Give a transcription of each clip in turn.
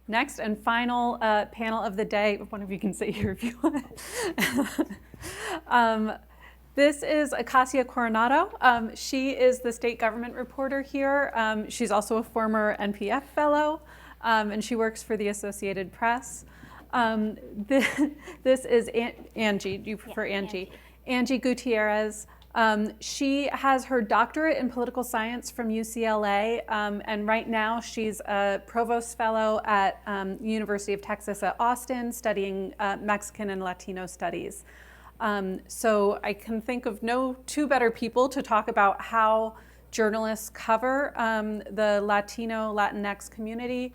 Next and final panel of the day. One of you can sit here if you want. This is Acacia Coronado. She is the state government reporter here. She's also a former NPF fellow, and she works for the Associated Press. This is Angie. Do you prefer Angie? Angie Gutierrez. She has her doctorate in political science from UCLA, and right now she's a provost fellow at University of Texas at Austin, studying Mexican and Latino studies. So I can think of no two better people to talk about how journalists cover the Latino, Latinx community.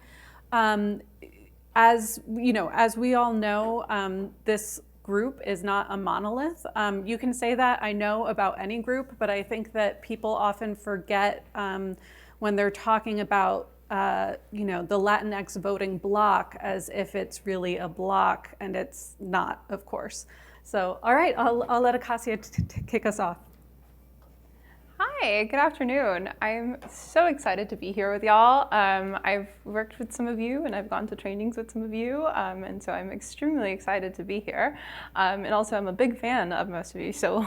As you know, as we all know, this group is not a monolith. You can say that, I know, about any group, but I think that people often forget when they're talking about the Latinx voting bloc as if it's really a bloc, and it's not, of course. So, all right, I'll let Acacia kick us off. Hi, good afternoon. I'm so excited to be here with y'all. I've worked with some of you and I've gone to trainings with some of you, and so I'm extremely excited to be here. And also I'm a big fan of most of you, so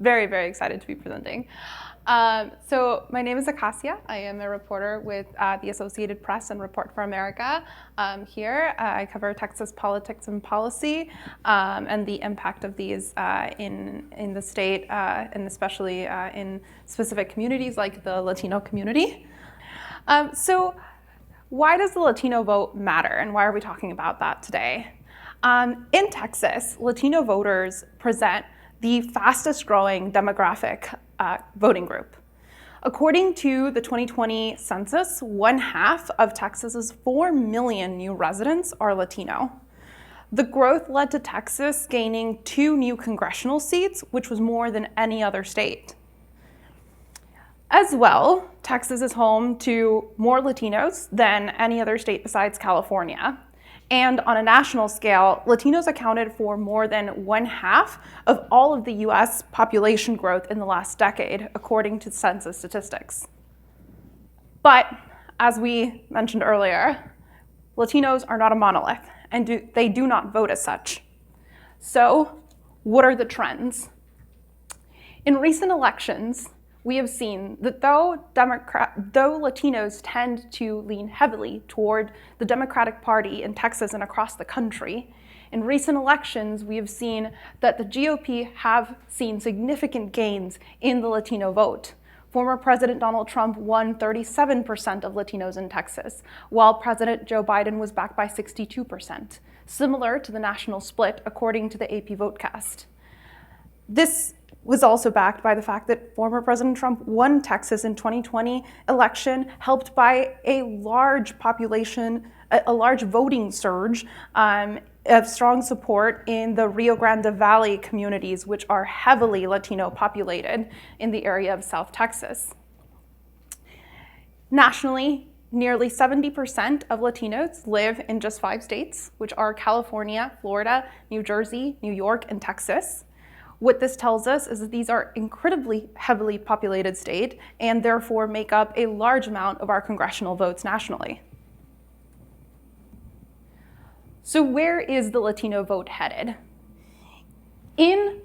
very, very excited to be presenting. So my name is Acacia. I am a reporter with the Associated Press and Report for America. Here I cover Texas politics and policy, and the impact of these in the state, and especially in specific communities like the Latino community. So why does the Latino vote matter, and why are we talking about that today? In Texas, Latino voters present the fastest growing demographic voting group. According to the 2020 census, 1/2 of Texas's 4 million new residents are Latino. The growth led to Texas gaining 2 new congressional seats, which was more than any other state. As well, Texas is home to more Latinos than any other state besides California. And on a national scale, Latinos accounted for more than 1/2 of all of the US population growth in the last decade, according to census statistics. But as we mentioned earlier, Latinos are not a monolith, and they do not vote as such. So what are the trends? In recent elections, we have seen that though Latinos tend to lean heavily toward the Democratic Party in Texas and across the country, in recent elections we have seen that the GOP have seen significant gains in the Latino vote. Former President Donald Trump won 37% of Latinos in Texas, while President Joe Biden was backed by 62%, similar to the national split according to the AP Votecast. This was also backed by the fact that former President Trump won Texas in 2020 election, helped by a large population, a large voting surge of strong support in the Rio Grande Valley communities, which are heavily Latino populated in the area of South Texas. Nationally, nearly 70% of Latinos live in just 5 states, which are California, Florida, New Jersey, New York, and Texas. What this tells us is that these are incredibly heavily populated states and therefore make up a large amount of our congressional votes nationally. So where is the Latino vote headed? In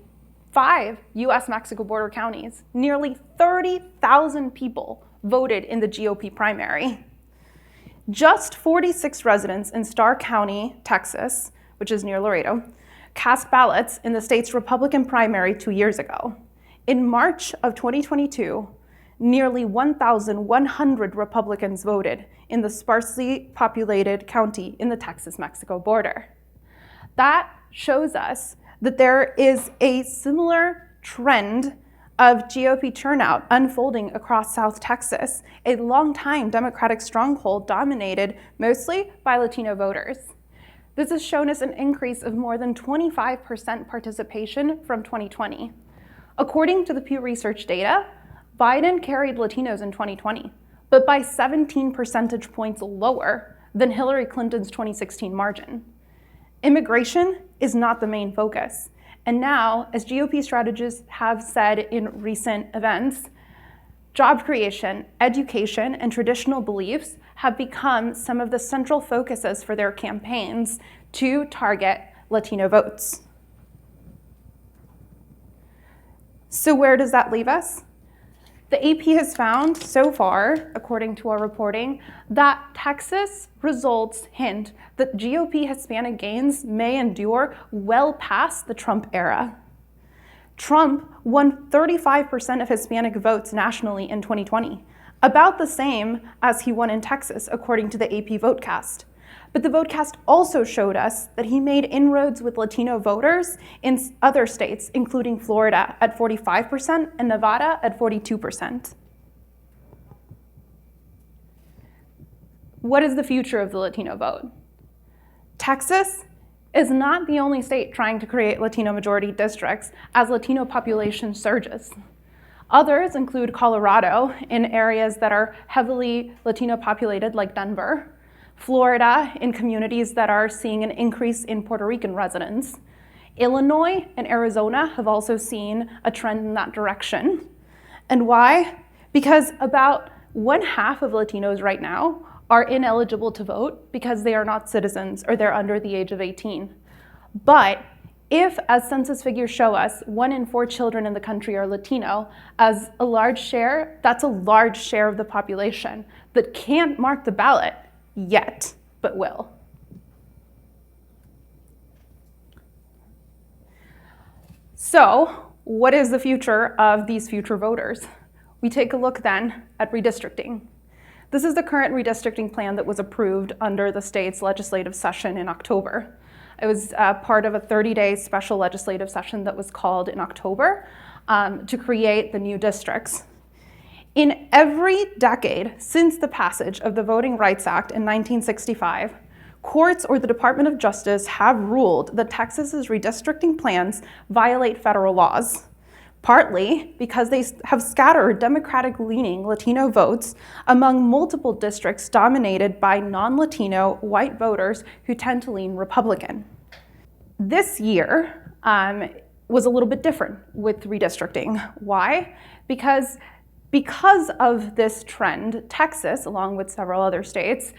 5 US-Mexico border counties, nearly 30,000 people voted in the GOP primary. Just 46 residents in Starr County, Texas, which is near Laredo, cast ballots in the state's Republican primary 2 years ago. In March of 2022, nearly 1,100 Republicans voted in the sparsely populated county in the Texas-Mexico border. That shows us that there is a similar trend of GOP turnout unfolding across South Texas, a longtime Democratic stronghold dominated mostly by Latino voters. This has shown us an increase of more than 25% participation from 2020. According to the Pew Research data, Biden carried Latinos in 2020, but by 17 percentage points lower than Hillary Clinton's 2016 margin. Immigration is not the main focus. And now, as GOP strategists have said in recent events, job creation, education, and traditional beliefs have become some of the central focuses for their campaigns to target Latino votes. So where does that leave us? The AP has found so far, according to our reporting, that Texas results hint that GOP Hispanic gains may endure well past the Trump era. Trump won 35% of Hispanic votes nationally in 2020, about the same as he won in Texas, according to the AP Votecast. But the Votecast also showed us that he made inroads with Latino voters in other states, including Florida at 45% and Nevada at 42%. What is the future of the Latino vote? Texas is not the only state trying to create Latino majority districts as Latino population surges. Others include Colorado in areas that are heavily Latino populated, like Denver, Florida in communities that are seeing an increase in Puerto Rican residents. Illinois and Arizona have also seen a trend in that direction. And why? Because about 1/2 of Latinos right now are ineligible to vote because they are not citizens or they're under the age of 18. But if, as census figures show us, 1 in 4 children in the country are Latino, as a large share, that's a large share of the population that can't mark the ballot yet, but will. So, what is the future of these future voters? We take a look then at redistricting. This is the current redistricting plan that was approved under the state's legislative session in October. It was part of a 30-day special legislative session that was called in October to create the new districts. In every decade since the passage of the Voting Rights Act in 1965, courts or the Department of Justice have ruled that Texas's redistricting plans violate federal laws, partly because they have scattered Democratic-leaning Latino votes among multiple districts dominated by non-Latino white voters who tend to lean Republican. This year was a little bit different with redistricting. Why? Because of this trend, Texas, along with several other states,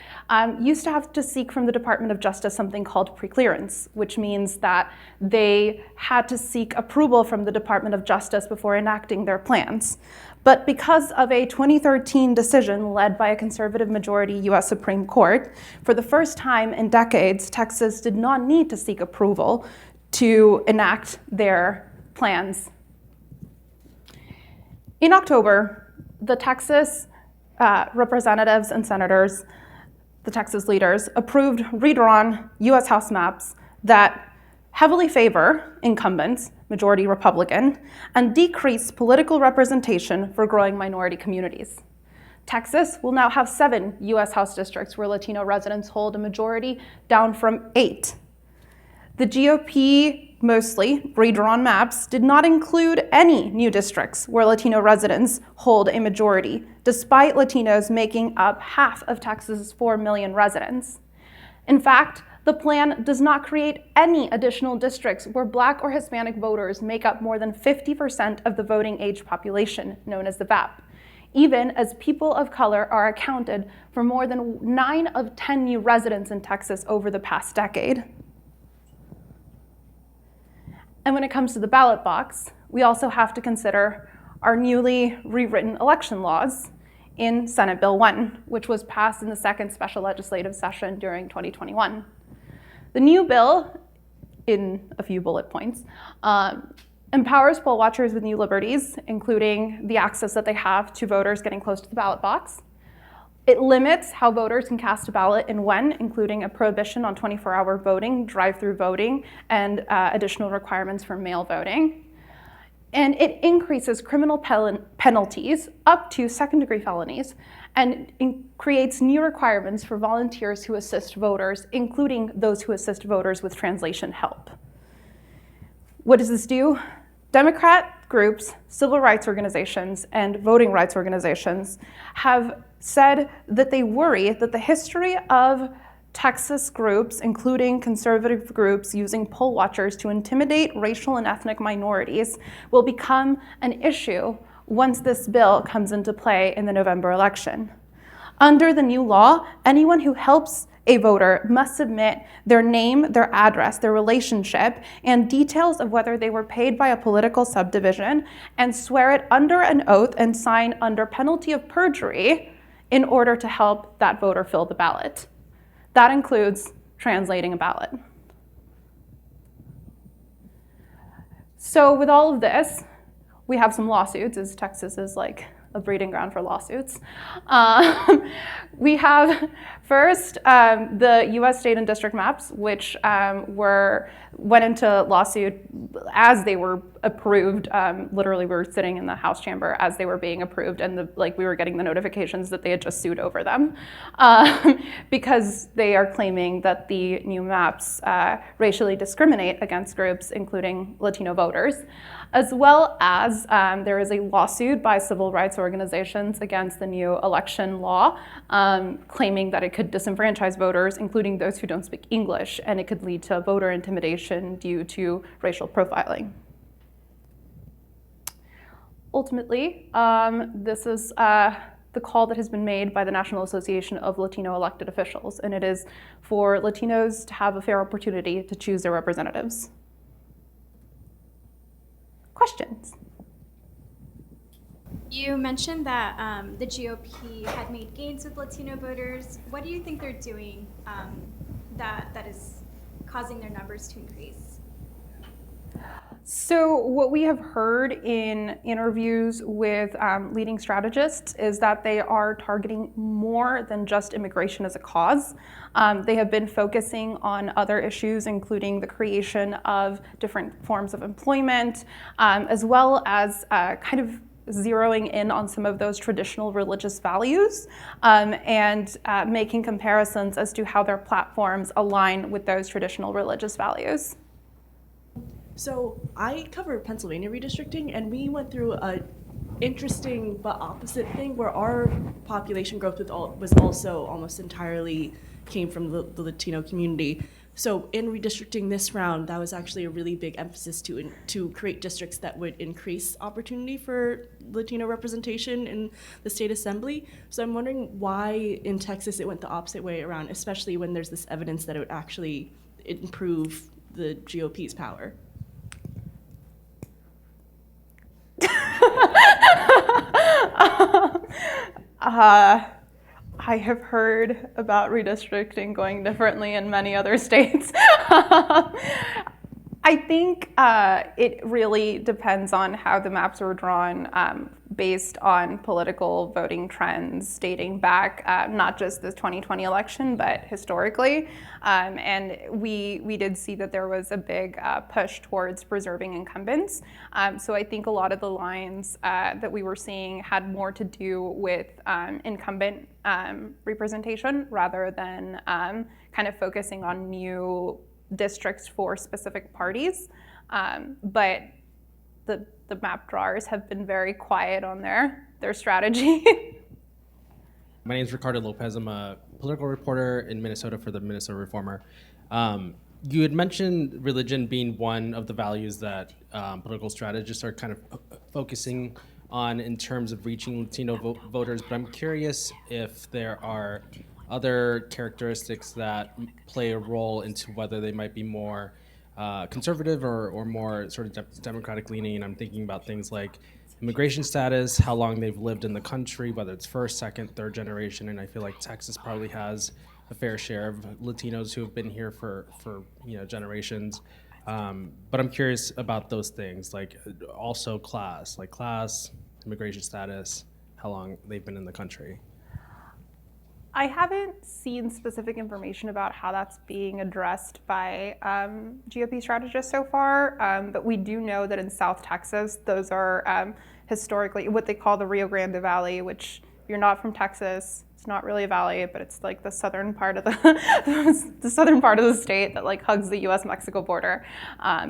used to have to seek from the Department of Justice something called preclearance, which means that they had to seek approval from the Department of Justice before enacting their plans. But because of a 2013 decision led by a conservative majority U.S. Supreme Court, for the first time in decades, Texas did not need to seek approval to enact their plans. In October, the Texas representatives and senators, the Texas leaders, approved redrawn U.S. House maps that heavily favor incumbents, majority Republican, and decrease political representation for growing minority communities. Texas will now have 7 U.S. House districts where Latino residents hold a majority, down from 8. The GOP mostly redrawn maps did not include any new districts where Latino residents hold a majority, despite Latinos making up half of Texas's 4 million residents. In fact, the plan does not create any additional districts where Black or Hispanic voters make up more than 50% of the voting age population, known as the VAP, even as people of color are accounted for more than 9 of 10 new residents in Texas over the past decade. And when it comes to the ballot box, we also have to consider our newly rewritten election laws in Senate Bill 1, which was passed in the second special legislative session during 2021. The new bill, in a few bullet points, empowers poll watchers with new liberties, including the access that they have to voters getting close to the ballot box. It limits how voters can cast a ballot and when, including a prohibition on 24-hour voting, drive-through voting, and additional requirements for mail voting. And it increases criminal penalties up to second-degree felonies and creates new requirements for volunteers who assist voters, including those who assist voters with translation help. What does this do? Democrat groups, civil rights organizations, and voting rights organizations have said that they worry that the history of Texas groups, including conservative groups using poll watchers to intimidate racial and ethnic minorities, will become an issue once this bill comes into play in the November election. Under the new law, anyone who helps a voter must submit their name, their address, their relationship, and details of whether they were paid by a political subdivision, and swear it under an oath and sign under penalty of perjury in order to help that voter fill the ballot. That includes translating a ballot. So with all of this, we have some lawsuits, as Texas is like a breeding ground for lawsuits. We have first the US state and district maps, which went into lawsuit as they were approved. Literally, we were sitting in the House chamber as they were being approved, and we were getting the notifications that they had just sued over them because they are claiming that the new maps racially discriminate against groups, including Latino voters, as well as there is a lawsuit by civil rights organizations against the new election law, claiming that it could disenfranchise voters, including those who don't speak English, and it could lead to voter intimidation due to racial profiling. Ultimately, this is the call that has been made by the National Association of Latino Elected Officials, and it is for Latinos to have a fair opportunity to choose their representatives. Questions? You mentioned that the GOP had made gains with Latino voters. What do you think they're doing that is causing their numbers to increase? So what we have heard in interviews with leading strategists is that they are targeting more than just immigration as a cause. They have been focusing on other issues, including the creation of different forms of employment, as well as kind of zeroing in on some of those traditional religious values and making comparisons as to how their platforms align with those traditional religious values. So I cover Pennsylvania redistricting, and we went through a interesting but opposite thing where our population growth was also almost entirely came from the Latino community. So in redistricting this round, that was actually a really big emphasis to create districts that would increase opportunity for Latino representation in the state assembly. So I'm wondering why in Texas it went the opposite way around, especially when there's this evidence that it would actually improve the GOP's power. I have heard about redistricting going differently in many other states. I think it really depends on how the maps were drawn based on political voting trends dating back not just the 2020 election, but historically. And we did see that there was a big push towards preserving incumbents. So I think a lot of the lines that we were seeing had more to do with incumbent representation rather than kind of focusing on new districts for specific parties. But the map drawers have been very quiet on their strategy. My name is Ricardo Lopez. I'm a political reporter in Minnesota for the Minnesota Reformer. You had mentioned religion being one of the values that political strategists are kind of focusing on in terms of reaching Latino voters, but I'm curious if there are other characteristics that play a role into whether they might be more conservative or more sort of democratic leaning. I'm thinking about things like immigration status, how long they've lived in the country, whether it's first, second, third generation, and I feel like Texas probably has a fair share of Latinos who have been here for generations. But I'm curious about those things, like also class, immigration status, how long they've been in the country. I haven't seen specific information about how that's being addressed by GOP strategists so far, but we do know that in South Texas, those are historically what they call the Rio Grande Valley, which if you're not from Texas, it's not really a valley, but it's like the southern part of the southern part of the state that like hugs the U.S.-Mexico border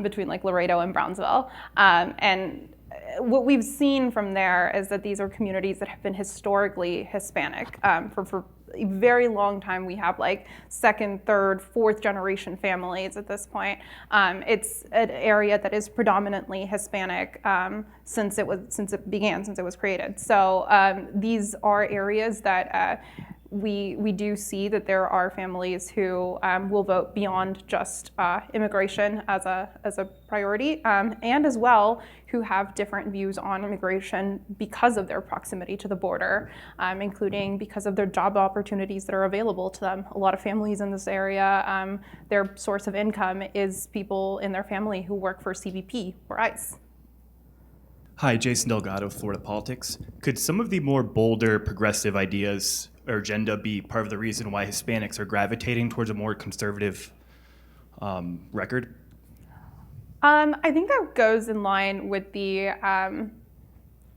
between like Laredo and Brownsville. And what we've seen from there is that these are communities that have been historically Hispanic for a very long time. We have like second, third, fourth generation families at this point. It's an area that is predominantly Hispanic since it was created. So these are areas that we do see that there are families who will vote beyond just immigration as a priority, and as well who have different views on immigration because of their proximity to the border, including because of their job opportunities that are available to them. A lot of families in this area, their source of income is people in their family who work for CBP or ICE. Hi, Jason Delgado, Florida Politics. Could some of the more bolder progressive ideas or agenda be part of the reason why Hispanics are gravitating towards a more conservative record? I think that goes in line with the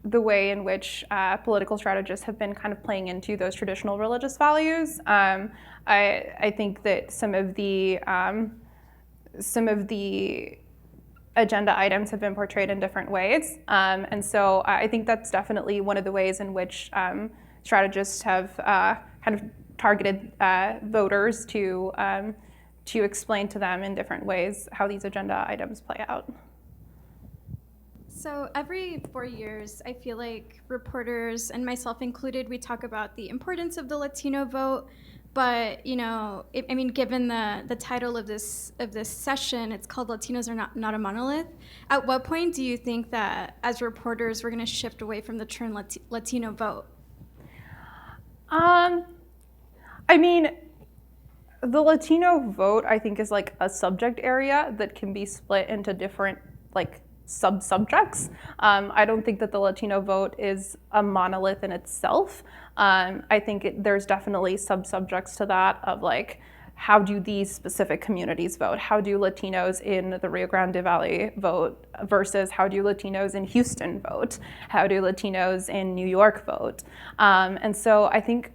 way in which political strategists have been kind of playing into those traditional religious values. I think that some of the agenda items have been portrayed in different ways, and so I think that's definitely one of the ways in which strategists have kind of targeted voters to explain to them in different ways how these agenda items play out. So every 4 years, I feel like reporters, and myself included, we talk about the importance of the Latino vote. But given the title of this session, it's called "Latinos Are Not a Monolith." At what point do you think that, as reporters, we're going to shift away from the term Latino vote? The Latino vote, I think, is like a subject area that can be split into different sub-subjects. I don't think that the Latino vote is a monolith in itself. I think there's definitely sub-subjects to that of like, how do these specific communities vote? How do Latinos in the Rio Grande Valley vote versus how do Latinos in Houston vote? How do Latinos in New York vote? And so I think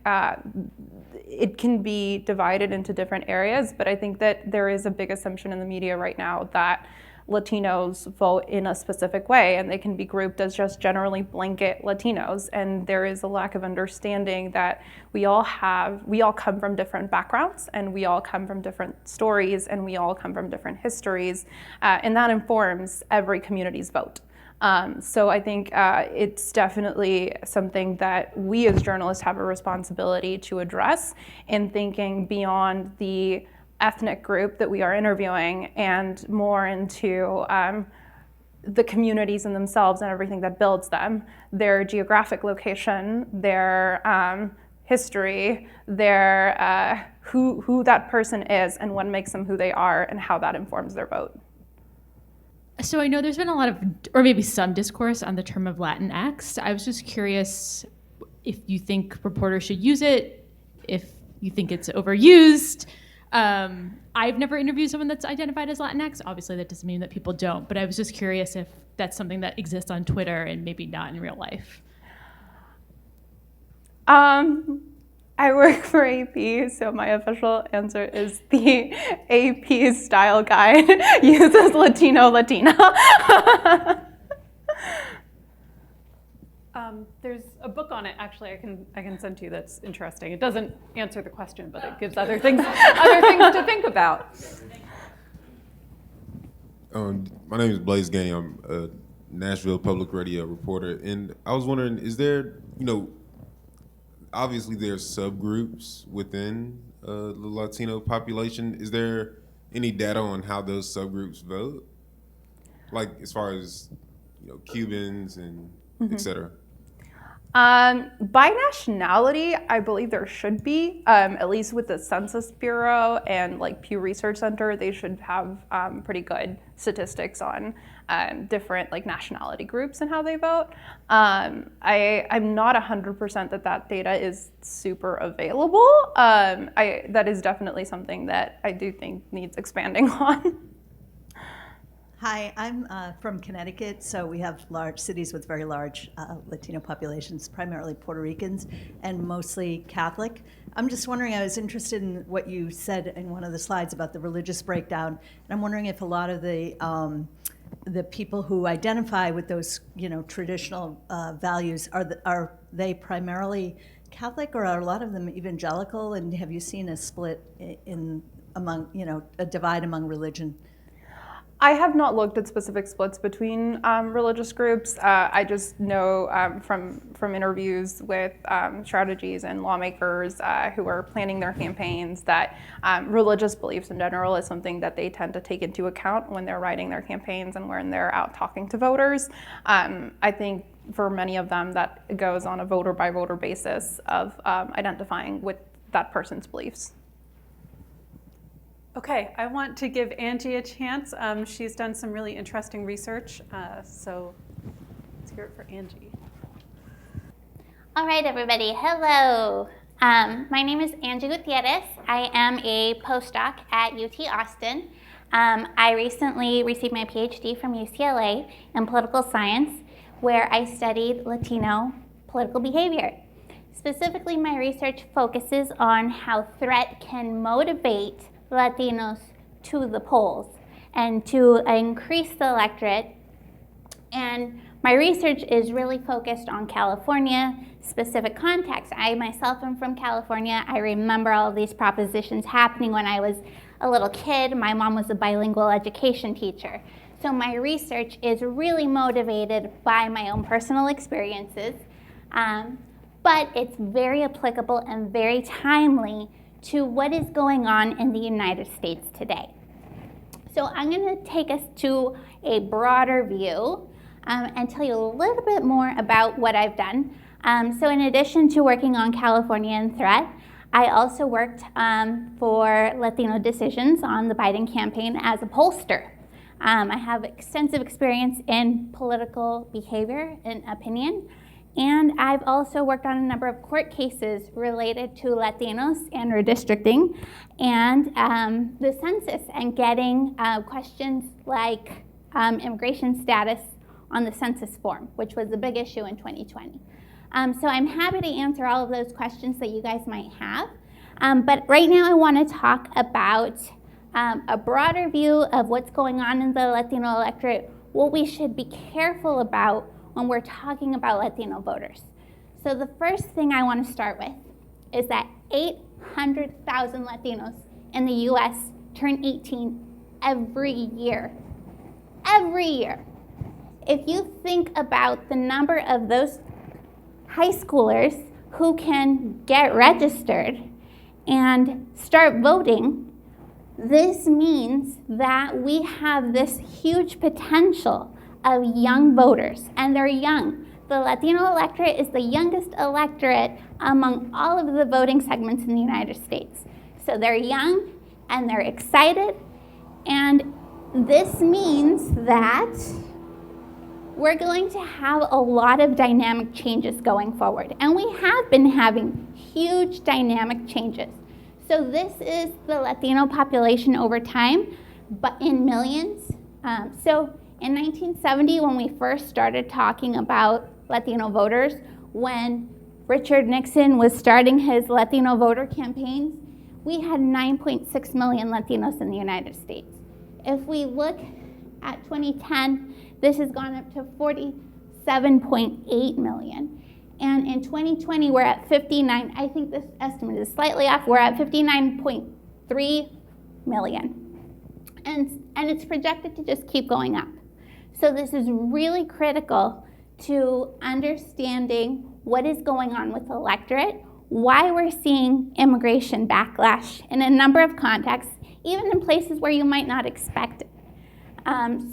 it can be divided into different areas, but I think that there is a big assumption in the media right now that Latinos vote in a specific way, and they can be grouped as just generally blanket Latinos. And there is a lack of understanding that we all come from different backgrounds, and we all come from different stories, and we all come from different histories, and that informs every community's vote. So I think it's definitely something that we as journalists have a responsibility to address in thinking beyond the ethnic group that we are interviewing and more into the communities in themselves and everything that builds them, their geographic location, their history, their who that person is and what makes them who they are and how that informs their vote. So I know there's been a lot of, or maybe some discourse on the term of Latinx. I was just curious if you think reporters should use it, if you think it's overused. I've never interviewed someone that's identified as Latinx. Obviously, that doesn't mean that people don't, but I was just curious if that's something that exists on Twitter and maybe not in real life. I work for AP, so my official answer is the AP style guide uses Latino, Latina. There's a book on it, actually, I can send to you that's interesting. It doesn't answer the question, but it gives other things to think about. My name is Blaze Gang. I'm a Nashville Public Radio reporter, and I was wondering, is there, obviously there's subgroups within the Latino population. Is there any data on how those subgroups vote? Like as far as, Cubans and et cetera? By nationality, I believe there should be, at least with the Census Bureau and Pew Research Center, they should have pretty good statistics on different nationality groups and how they vote. I'm not 100% that data is super available. That is definitely something that I do think needs expanding on. Hi, I'm from Connecticut, so we have large cities with very large Latino populations, primarily Puerto Ricans and mostly Catholic. I'm just wondering, I was interested in what you said in one of the slides about the religious breakdown, and I'm wondering if a lot of the people who identify with those traditional values, are they primarily Catholic, or are a lot of them evangelical? And have you seen a split among, a divide among religion? I have not looked at specific splits between religious groups. I just know from interviews with strategies and lawmakers who are planning their campaigns that religious beliefs in general is something that they tend to take into account when they're writing their campaigns and when they're out talking to voters. I think for many of them that goes on a voter by voter basis of identifying with that person's beliefs. Okay, I want to give Angie a chance. She's done some really interesting research, so let's hear it for Angie. All right, everybody, hello. My name is Angie Gutierrez. I am a postdoc at UT Austin. I recently received my PhD from UCLA in political science, where I studied Latino political behavior. Specifically, my research focuses on how threat can motivate Latinos to the polls and to increase the electorate. And my research is really focused on California specific context. I myself am from California. I remember all of these propositions happening when I was a little kid. My mom was a bilingual education teacher. So my research is really motivated by my own personal experiences, but it's very applicable and very timely to what is going on in the United States today. So I'm going to take us to a broader view and tell you a little bit more about what I've done. So in addition to working on California and threat, I also worked for Latino Decisions on the Biden campaign as a pollster. I have extensive experience in political behavior and opinion. And I've also worked on a number of court cases related to Latinos and redistricting and the census and getting questions like immigration status on the census form, which was a big issue in 2020. So I'm happy to answer all of those questions that you guys might have. But right now I want to talk about a broader view of what's going on in the Latino electorate, what we should be careful about when we're talking about Latino voters. So the first thing I want to start with is that 800,000 Latinos in the US turn 18 every year. Every year. If you think about the number of those high schoolers who can get registered and start voting, this means that we have this huge potential of young voters, and they're young. The Latino electorate is the youngest electorate among all of the voting segments in the United States. So they're young and they're excited, and this means that we're going to have a lot of dynamic changes going forward, and we have been having huge dynamic changes. So this is the Latino population over time, but in millions. In 1970, when we first started talking about Latino voters, when Richard Nixon was starting his Latino voter campaigns, we had 9.6 million Latinos in the United States. If we look at 2010, this has gone up to 47.8 million. And in 2020, we're at 59, I think this estimate is slightly off, we're at 59.3 million. And it's projected to just keep going up. So this is really critical to understanding what is going on with the electorate, why we're seeing immigration backlash in a number of contexts, even in places where you might not expect it.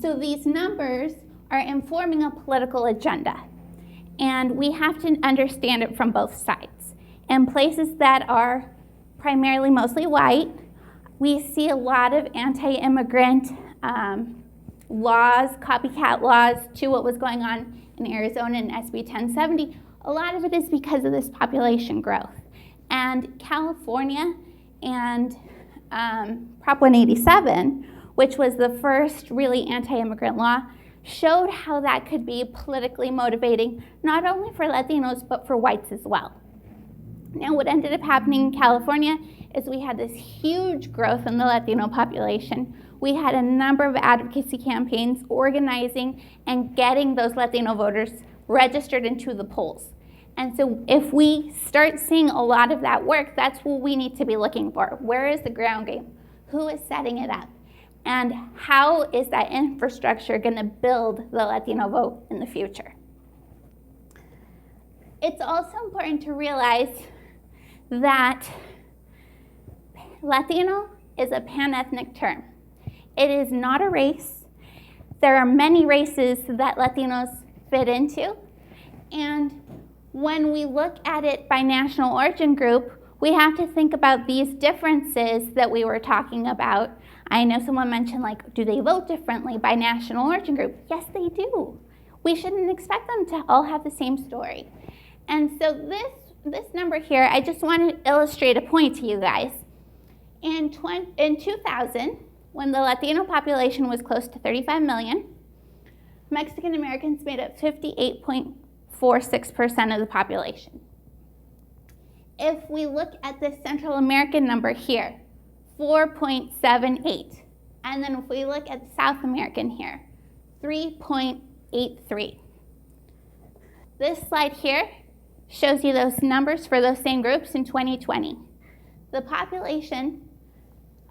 So these numbers are informing a political agenda, and we have to understand it from both sides. In places that are primarily mostly white, we see a lot of anti-immigrant laws, copycat laws to what was going on in Arizona in SB 1070. A lot of it is because of this population growth. And California and Prop 187, which was the first really anti-immigrant law, showed how that could be politically motivating, not only for Latinos, but for whites as well. Now, what ended up happening in California is we had this huge growth in the Latino population. We had a number of advocacy campaigns organizing and getting those Latino voters registered into the polls. And so if we start seeing a lot of that work, that's what we need to be looking for. Where is the ground game? Who is setting it up? And how is that infrastructure going to build the Latino vote in the future? It's also important to realize that Latino is a pan-ethnic term. It is not a race. There are many races that Latinos fit into. And when we look at it by national origin group, we have to think about these differences that we were talking about. I know someone mentioned, like, do they vote differently by national origin group? Yes, they do. We shouldn't expect them to all have the same story. And so this number here, I just want to illustrate a point to you guys. In 2000, when the Latino population was close to 35 million, Mexican Americans made up 58.46% of the population. If we look at the Central American number here, 4.78. And then if we look at the South American here, 3.83. This slide here shows you those numbers for those same groups in 2020. The population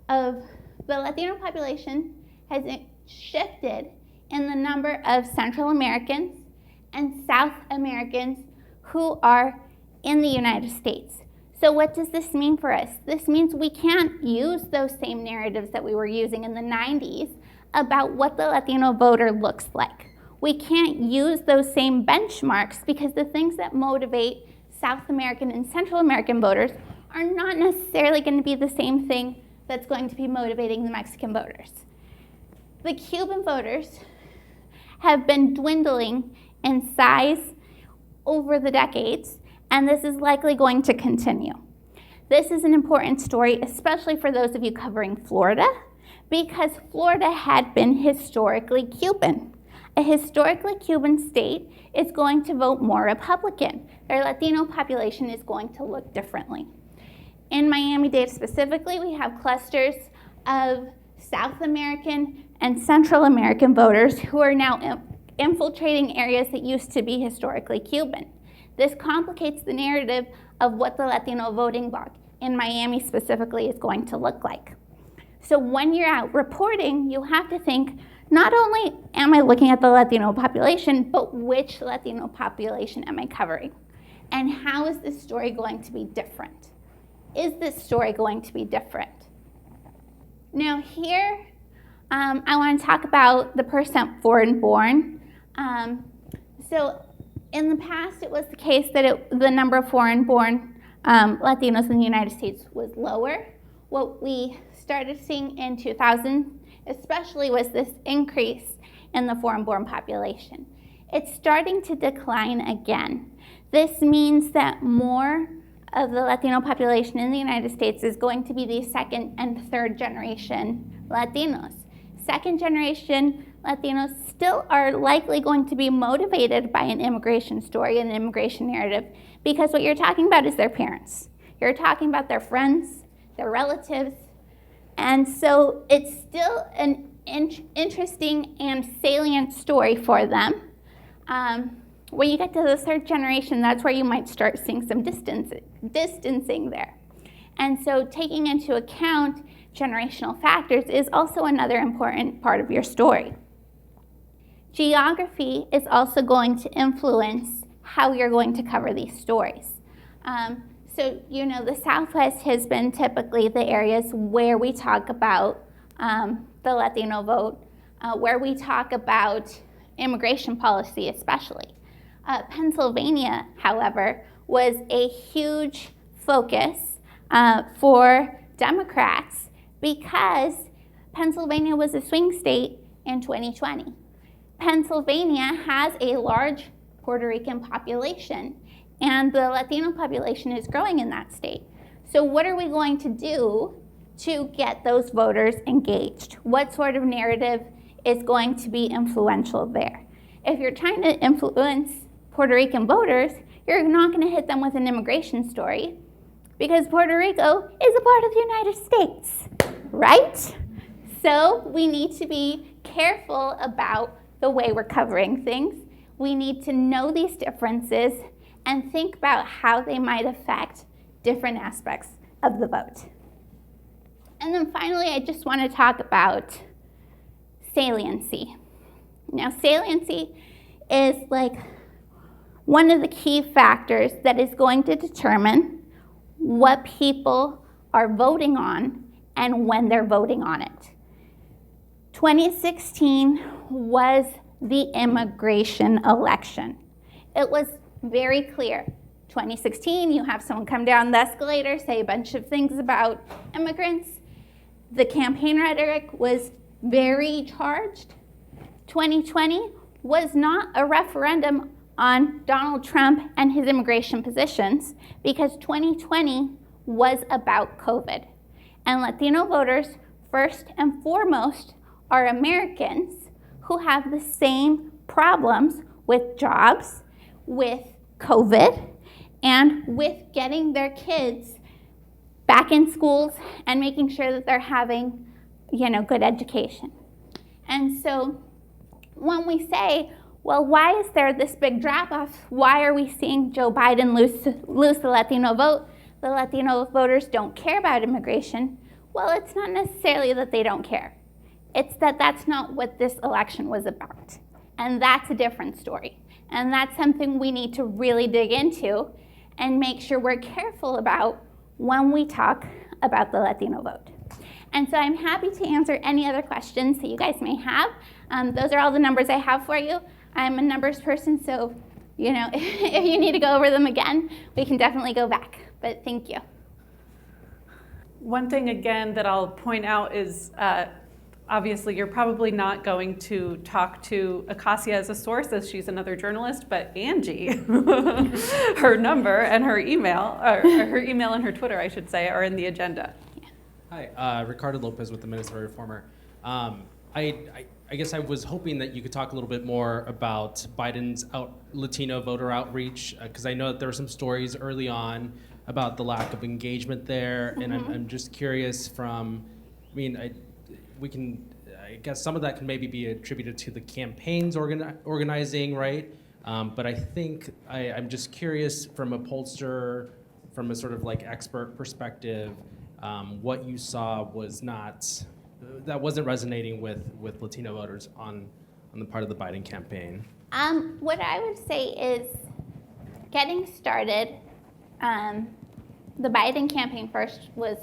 of the Latino population has shifted in the number of Central Americans and South Americans who are in the United States. So what does this mean for us? This means we can't use those same narratives that we were using in the 90s about what the Latino voter looks like. We can't use those same benchmarks because the things that motivate South American and Central American voters are not necessarily going to be the same thing that's going to be motivating the Mexican voters. The Cuban voters have been dwindling in size over the decades, and this is likely going to continue. This is an important story, especially for those of you covering Florida, because Florida had been historically Cuban. A historically Cuban state is going to vote more Republican. Their Latino population is going to look differently. In Miami-Dade specifically, we have clusters of South American and Central American voters who are now infiltrating areas that used to be historically Cuban. This complicates the narrative of what the Latino voting bloc in Miami specifically is going to look like. So when you're out reporting, you have to think, not only am I looking at the Latino population, but which Latino population am I covering? And how is this story going to be different? Is this story going to be different? Now here, I want to talk about the percent foreign born. So in the past, it was the case that the number of foreign born Latinos in the United States was lower. What we started seeing in 2000 especially was this increase in the foreign-born population. It's starting to decline again. This means that more of the Latino population in the United States is going to be the second and third generation Latinos. Second generation Latinos still are likely going to be motivated by an immigration story and an immigration narrative, because what you're talking about is their parents. You're talking about their friends, their relatives. And so it's still an interesting and salient story for them. When you get to the third generation, that's where you might start seeing some distancing there. And so taking into account generational factors is also another important part of your story. Geography is also going to influence how you're going to cover these stories. So, you know, the Southwest has been typically the areas where we talk about the Latino vote, where we talk about immigration policy especially. Pennsylvania, however, was a huge focus for Democrats because Pennsylvania was a swing state in 2020. Pennsylvania has a large Puerto Rican population, and the Latino population is growing in that state. So what are we going to do to get those voters engaged? What sort of narrative is going to be influential there? If you're trying to influence Puerto Rican voters, you're not going to hit them with an immigration story because Puerto Rico is a part of the United States, right? So we need to be careful about the way we're covering things. We need to know these differences and think about how they might affect different aspects of the vote. And then finally, I just want to talk about saliency. Now, saliency is like one of the key factors that is going to determine what people are voting on and when they're voting on it. 2016 was the immigration election. It was very clear. 2016, you have someone come down the escalator, say a bunch of things about immigrants. The campaign rhetoric was very charged. 2020 was not a referendum on Donald Trump and his immigration positions, because 2020 was about COVID. And Latino voters, first and foremost, are Americans who have the same problems with jobs, with COVID, and with getting their kids back in schools and making sure that they're having, good education. And so when we say, well, why is there this big drop-off? Why are we seeing Joe Biden lose the Latino vote? The Latino voters don't care about immigration. Well, it's not necessarily that they don't care. It's that that's not what this election was about. And that's a different story. And that's something we need to really dig into and make sure we're careful about when we talk about the Latino vote. And so I'm happy to answer any other questions that you guys may have. Those are all the numbers I have for you. I'm a numbers person, so if you need to go over them again, we can definitely go back. But thank you. One thing again that I'll point out is obviously you're probably not going to talk to Acacia as a source, as she's another journalist, but Angie, her number and her email, or her email and her Twitter, I should say, are in the agenda. Hi, Ricardo Lopez with the Minnesota Reformer. I guess I was hoping that you could talk a little bit more about Biden's Latino voter outreach, because I know that there were some stories early on about the lack of engagement there, and I'm just curious I guess some of that can maybe be attributed to the campaign's organizing, right? But I think I'm just curious from a pollster, from a sort of like expert perspective, what you saw that wasn't resonating with Latino voters on the part of the Biden campaign. What I would say is getting started, the Biden campaign first was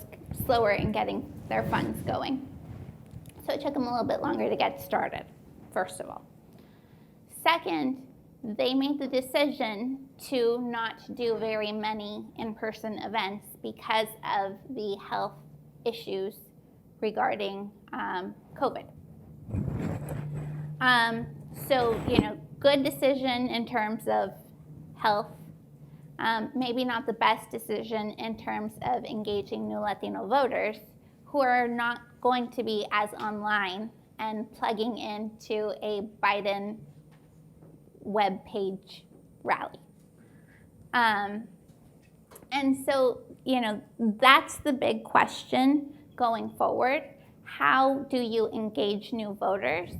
slower in getting their funds going. So it took them a little bit longer to get started, first of all. Second, they made the decision to not do very many in-person events because of the health issues regarding COVID. So, good decision in terms of health. Maybe not the best decision in terms of engaging new Latino voters who are not going to be as online and plugging into a Biden web page rally. And so, that's the big question going forward. How do you engage new voters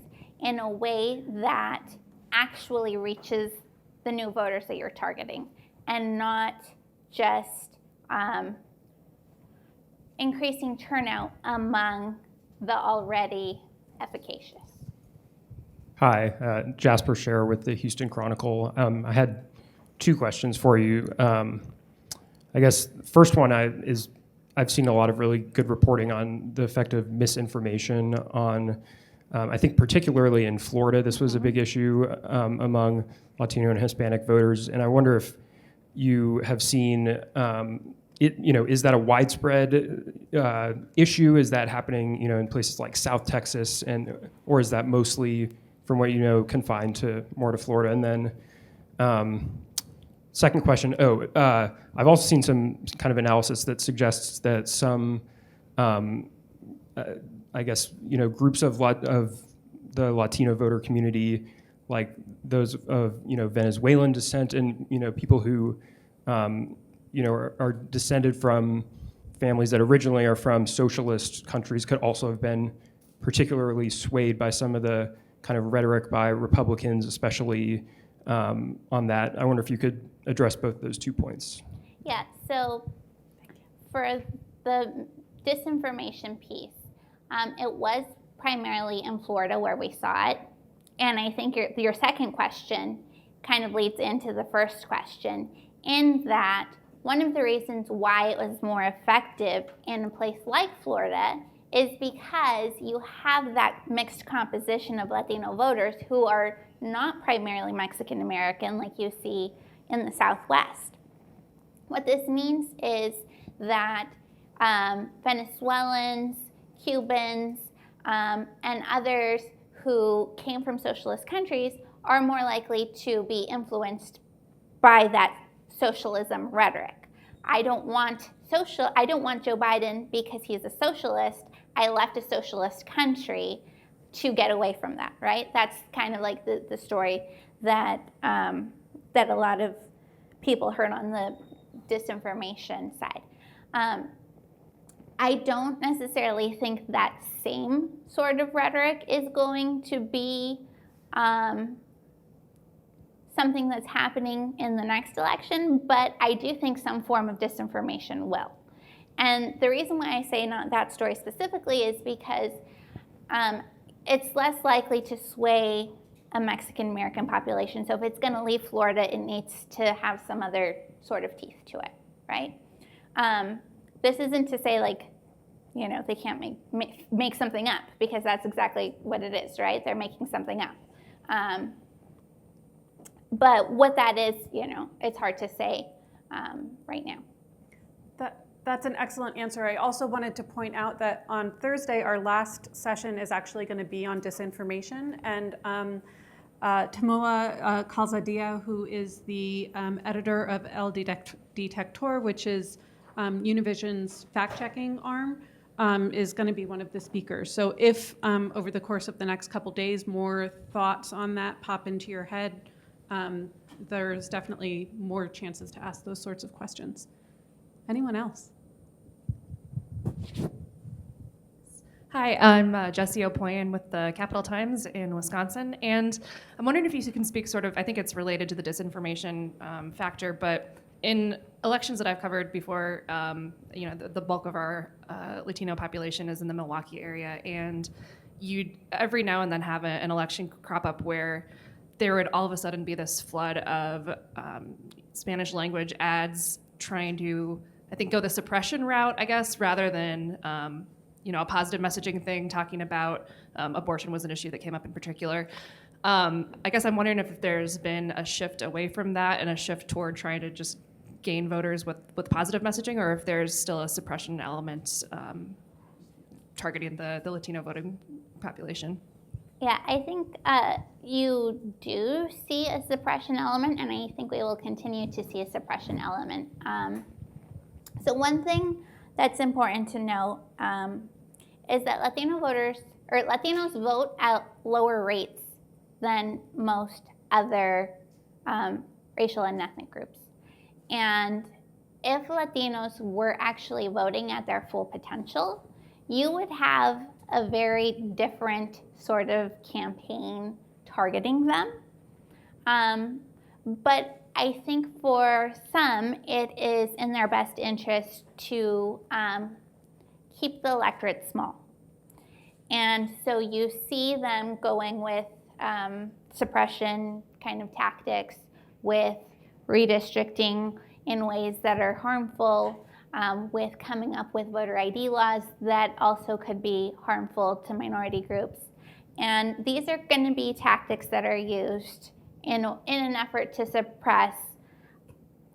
in a way that actually reaches the new voters that you're targeting, and not just increasing turnout among the already efficacious? Hi, Jasper Scherer with the Houston Chronicle. I had two questions for you. I guess first one is I've seen a lot of really good reporting on the effect of misinformation on, I think particularly in Florida, this was a big issue among Latino and Hispanic voters, and I wonder if you have seen is that a widespread issue? Is that happening, in places like South Texas, or is that mostly, from what you know, confined more to Florida? And then second question, I've also seen some kind of analysis that suggests that some, groups of the Latino voter community, like those of Venezuelan descent, and people who are descended from families that originally are from socialist countries, could also have been particularly swayed by some of the kind of rhetoric by Republicans, especially on that. I wonder if you could address both those 2 points. Yeah, so for the disinformation piece, it was primarily in Florida where we saw it. And I think your second question kind of leads into the first question, in that one of the reasons why it was more effective in a place like Florida is because you have that mixed composition of Latino voters who are not primarily Mexican American like you see in the Southwest. What this means is that Venezuelans, Cubans, and others who came from socialist countries are more likely to be influenced by that socialism rhetoric. I don't want Joe Biden because he's a socialist. I left a socialist country to get away from that, right? That's kind of like the story that that a lot of people heard on the disinformation side. I don't necessarily think that same sort of rhetoric is going to be something that's happening in the next election, but I do think some form of disinformation will. And the reason why I say not that story specifically is because it's less likely to sway a Mexican American population. So if it's going to leave Florida, it needs to have some other sort of teeth to it, right? This isn't to say, like, you know, they can't make something up, because that's exactly what it is, right? They're making something up. But what that is, you know, it's hard to say right now. That's an excellent answer. I also wanted to point out that on Thursday, our last session is actually going to be on disinformation. And Tamoa Calzadilla, who is the editor of El Detector, which is Univision's fact-checking arm, is going to be one of the speakers. So if over the course of the next couple days more thoughts on that pop into your head, there's definitely more chances to ask those sorts of questions. Anyone else? Hi, I'm Jessie O'Poyen with the Capital Times in Wisconsin, and I'm wondering if you can speak sort of, I think it's related to the disinformation factor, but in elections that I've covered before, you know, the bulk of our Latino population is in the Milwaukee area, and you'd every now and then have an election crop up where there would all of a sudden be this flood of Spanish language ads trying to, I think, go the suppression route, I guess, rather than you know, a positive messaging thing, talking about abortion was an issue that came up in particular. I guess I'm wondering if there's been a shift away from that and a shift toward trying to just gain voters with positive messaging, or if there's still a suppression element targeting the Latino voting population. Yeah, I think you do see a suppression element, and I think we will continue to see a suppression element. So one thing that's important to know is that Latino voters, or Latinos, vote at lower rates than most other racial and ethnic groups. And if Latinos were actually voting at their full potential, you would have a very different sort of campaign targeting them. But I think for some, it is in their best interest to keep the electorate small. And so you see them going with suppression kind of tactics, with redistricting in ways that are harmful, with coming up with voter ID laws that also could be harmful to minority groups. And these are going to be tactics that are used in an effort to suppress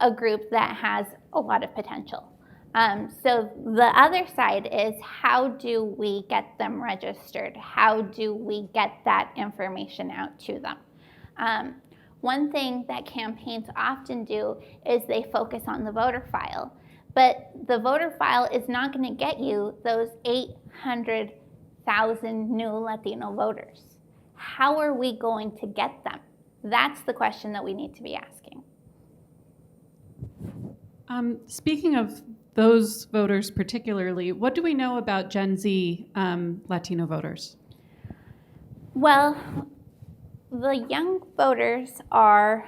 a group that has a lot of potential. So the other side is, how do we get them registered? How do we get that information out to them? One thing that campaigns often do is they focus on the voter file. But the voter file is not going to get you those 800,000 new Latino voters. How are we going to get them? That's the question that we need to be asking. Speaking of those voters particularly, what do we know about Gen Z Latino voters? Well, the young voters are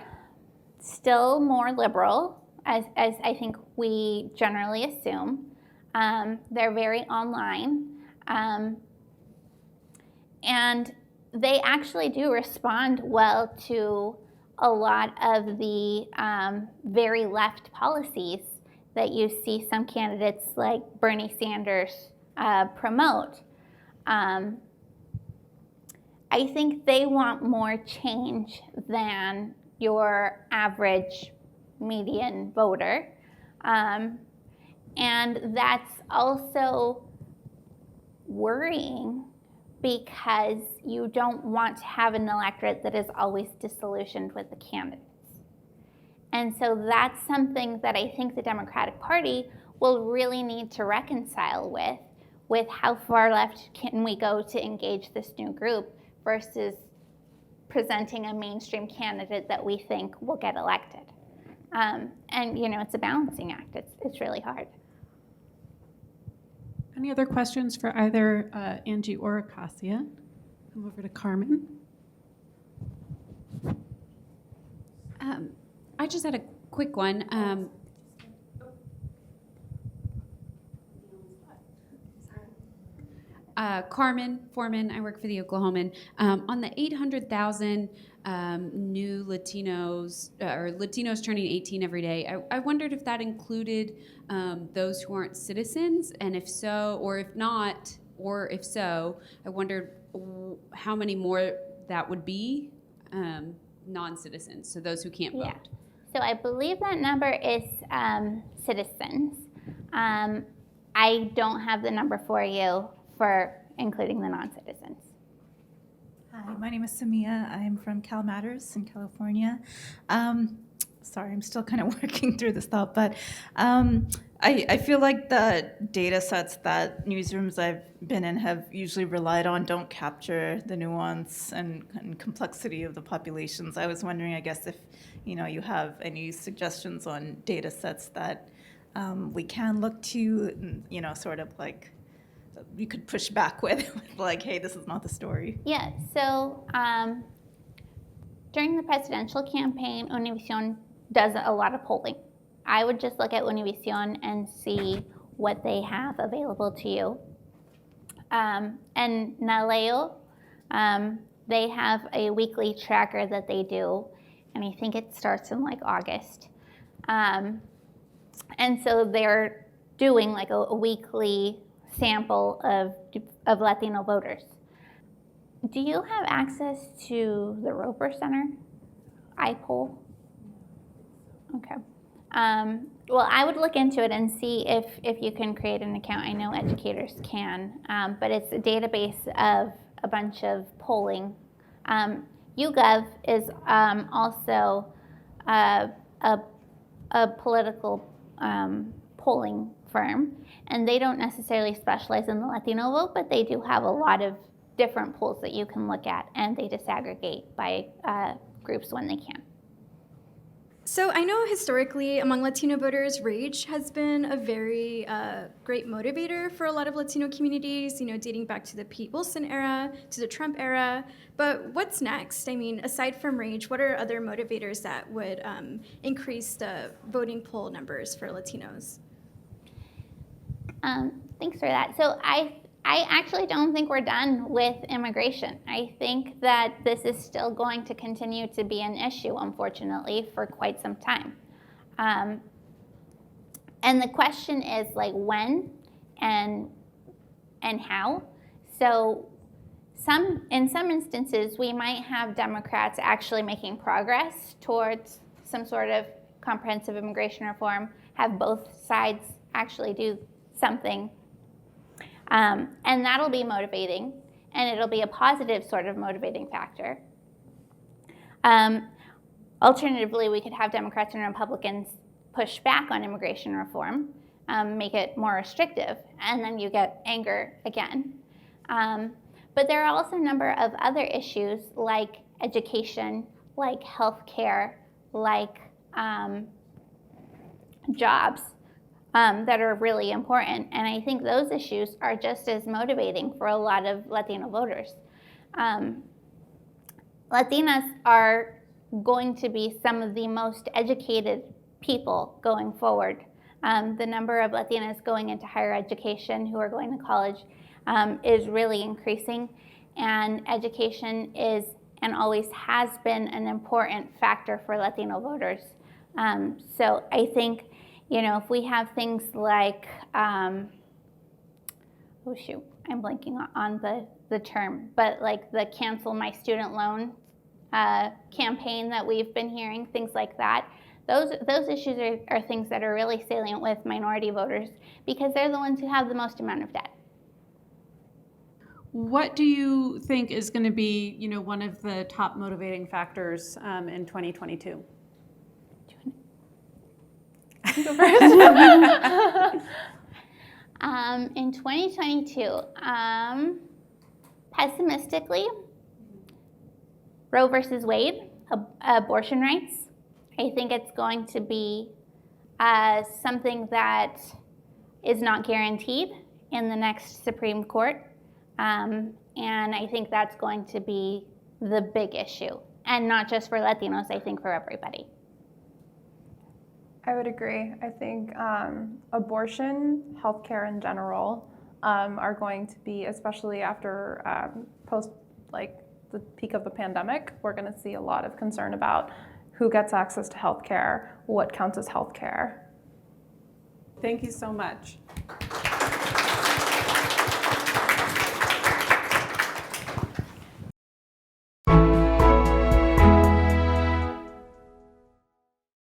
still more liberal, as I think we generally assume. They're very online. And they actually do respond well to a lot of the very left policies that you see some candidates like Bernie Sanders promote. I think they want more change than your average median voter. And that's also worrying because you don't want to have an electorate that is always disillusioned with the candidates. And so that's something that I think the Democratic Party will really need to reconcile with how far left can we go to engage this new group versus presenting a mainstream candidate that we think will get elected. And it's a balancing act. It's really hard. Any other questions for either Angie or Acacia? Come over to Carmen. I just had a quick one. Carmen Foreman, I work for the Oklahoman. On the 800,000 new Latinos, or Latinos turning 18 every day, I wondered if that included those who aren't citizens, and if so, or if not, or if so, I wondered how many more that would be non-citizens, so those who can't vote. Yeah. So I believe that number is citizens. I don't have the number for you for including the non-citizens. Hi, my name is Samia. I'm from Cal Matters in California. Sorry, I'm still kind of working through this thought, but I feel like the data sets that newsrooms I've been in have usually relied on don't capture the nuance and complexity of the populations. I was wondering, I guess, if you have any suggestions on data sets that we can look to, sort of like you could push back with, like, hey, this is not the story. Yeah, so during the presidential campaign, Univision does a lot of polling. I would just look at Univision and see what they have available to you. And Naleo, they have a weekly tracker that they do, and I think it starts in like August. And so they're doing like a weekly sample of Latino voters. Do you have access to the Roper Center iPoll? Okay. Well, I would look into it and see if you can create an account. I know educators can, but it's a database of a bunch of polling. YouGov is also a political polling firm, and they don't necessarily specialize in the Latino vote, but they do have a lot of different polls that you can look at, and they disaggregate by groups when they can. So I know historically among Latino voters, rage has been a very great motivator for a lot of Latino communities, dating back to the Pete Wilson era, to the Trump era. But what's next? I mean, aside from rage, what are other motivators that would increase the voting poll numbers for Latinos? Thanks for that. So I actually don't think we're done with immigration. I think that this is still going to continue to be an issue, unfortunately, for quite some time. And the question is like when and how. So in some instances, we might have Democrats actually making progress towards some sort of comprehensive immigration reform, have both sides actually do something. And that'll be motivating, and it'll be a positive sort of motivating factor. Alternatively, we could have Democrats and Republicans push back on immigration reform, make it more restrictive, and then you get anger again. But there are also a number of other issues like education, like healthcare, like jobs. That are really important, and I think those issues are just as motivating for a lot of Latino voters. Latinas are going to be some of the most educated people going forward. The number of Latinas going into higher education who are going to college is really increasing, and education is and always has been an important factor for Latino voters. So I think, if we have things like, oh shoot, I'm blanking on the term, but like the cancel my student loan campaign that we've been hearing, things like that. Those issues are things that are really salient with minority voters because they're the ones who have the most amount of debt. What do you think is going to be, one of the top motivating factors in 2022? Go first. In 2022, pessimistically, Roe versus Wade, abortion rights. I think it's going to be something that is not guaranteed in the next Supreme Court. And I think that's going to be the big issue. And not just for Latinos, I think for everybody. I would agree. I think abortion, healthcare in general, are going to be, especially after the peak of the pandemic, we're going to see a lot of concern about who gets access to healthcare, what counts as healthcare. Thank you so much.